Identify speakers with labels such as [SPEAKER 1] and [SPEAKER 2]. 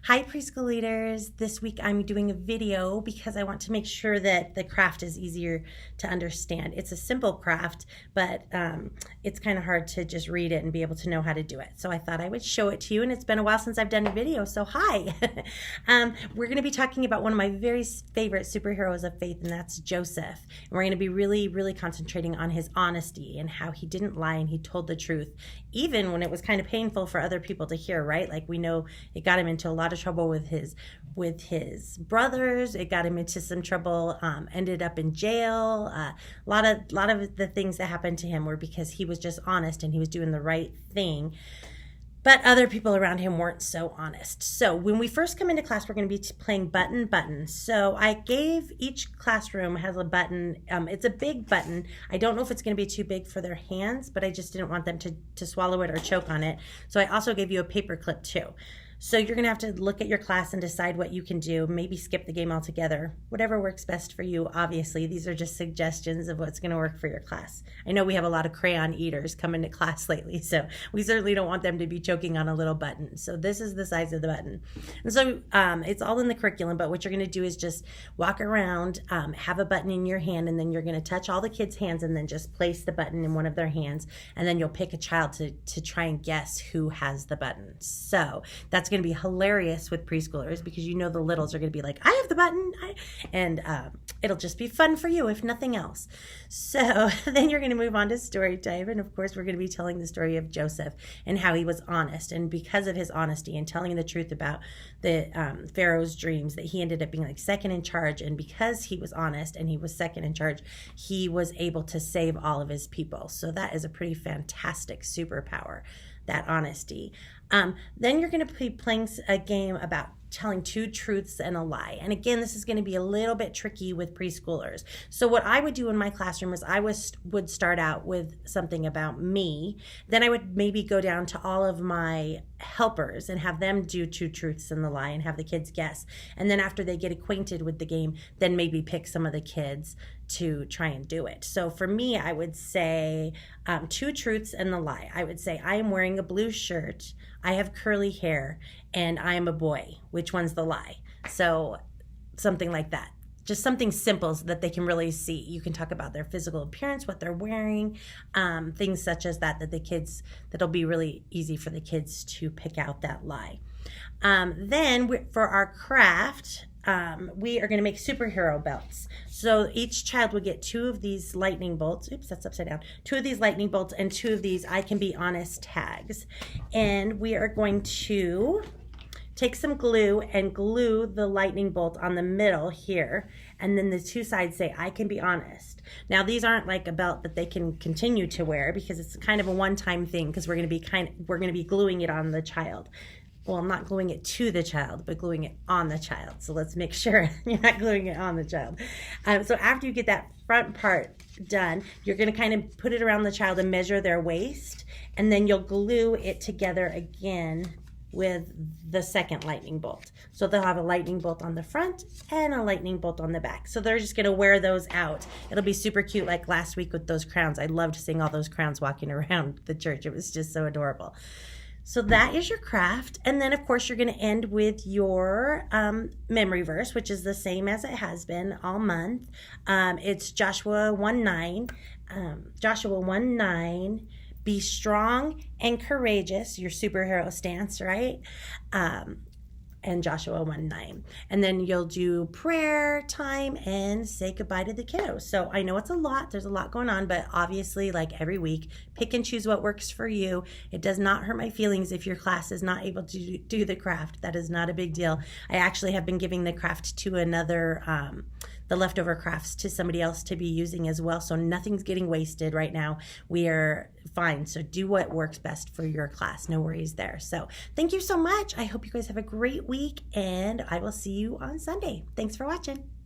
[SPEAKER 1] Hi preschool leaders. This week I'm doing a video because I want to make sure that the craft is easier to understand. It's a simple craft, but it's kind of hard to just read it and be able to know how to do it. So I thought I would show it to you, and it's been a while since I've done a video, so hi. We're going to be talking about one of my very favorite superheroes of faith, and that's Joseph. And we're going to be really concentrating on his honesty and how he didn't lie and he told the truth, even when it was kind of painful for other people to hear, right? Like, we know it got him into a lot of trouble with his brothers. It got him into some trouble, ended up in jail. A lot of the things that happened to him were because he was just honest and he was doing the right thing. But other people around him weren't so honest. So when we first come into class, we're going to be playing button. So I gave each classroom has a button. It's a big button. I don't know if it's going to be too big for their hands, but I just didn't want them to swallow it or choke on it. So I also gave you a paper clip too. So you're going to have to look at your class and decide what you can do. Maybe skip the game altogether. Whatever works best for you, obviously. These are just suggestions of what's going to work for your class. I know we have a lot of crayon eaters coming to class lately, so we certainly don't want them to be choking on a little button. So this is the size of the button. And so it's all in the curriculum, but what you're going to do is just walk around, have a button in your hand, and then you're going to touch all the kids' hands and then just place the button in one of their hands, and then you'll pick a child to try and guess who has the button. So that's going to be hilarious with preschoolers because you know the littles are going to be like, I have the button, and it'll just be fun for you if nothing else. So then you're going to move on to story time, and of course we're going to be telling the story of Joseph and how he was honest, and because of his honesty and telling the truth about the Pharaoh's dreams, that he ended up being like second in charge, and because he was honest and he was second in charge, he was able to save all of his people. So that is a pretty fantastic superpower, that honesty. Then you're going to be playing a game about telling two truths and a lie. And again, this is going to be a little bit tricky with preschoolers. So what I would do in my classroom is I would start out with something about me. Then I would maybe go down to all of my helpers and have them do two truths and the lie and have the kids guess. And then after they get acquainted with the game, then maybe pick some of the kids to try and do it. So for me, I would say two truths and the lie. I would say I am wearing a blue shirt, I have curly hair, and I am a boy. Which one's the lie? So something like that. Just something simple so that they can really see. You can talk about their physical appearance, what they're wearing, things such as that'll be really easy for the kids to pick out that lie. Then for our craft, we are going to make superhero belts. So each child will get two of these lightning bolts. Oops, that's upside down. Two of these lightning bolts and two of these I can be honest tags. And we are going to take some glue and glue the lightning bolt on the middle here. And then the two sides say, I can be honest. Now, these aren't like a belt that they can continue to wear because it's kind of a one-time thing because we're going to be gluing it on the child. Well, I'm not gluing it to the child, but gluing it on the child. So let's make sure you're not gluing it on the child. So after you get that front part done, you're going to kind of put it around the child and measure their waist, and then you'll glue it together again with the second lightning bolt. So they'll have a lightning bolt on the front and a lightning bolt on the back. So they're just going to wear those out. It'll be super cute, like last week with those crowns. I loved seeing all those crowns walking around the church. It was just so adorable. So that is your craft. And then, of course, you're going to end with your memory verse, which is the same as it has been all month. It's Joshua 1:9. Joshua 1:9. Be strong and courageous, your superhero stance, right? And Joshua 1:9. And then you'll do prayer time and say goodbye to the kiddos. So I know it's a lot. There's a lot going on, but obviously, like every week, pick and choose what works for you. It does not hurt my feelings if your class is not able to do the craft. That is not a big deal. I actually have been giving the craft to another, the leftover crafts to somebody else to be using as well. So nothing's getting wasted right now. We are fine. So do what works best for your class. No worries there. So thank you so much. I hope you guys have a great week, and I will see you on Sunday. Thanks for watching.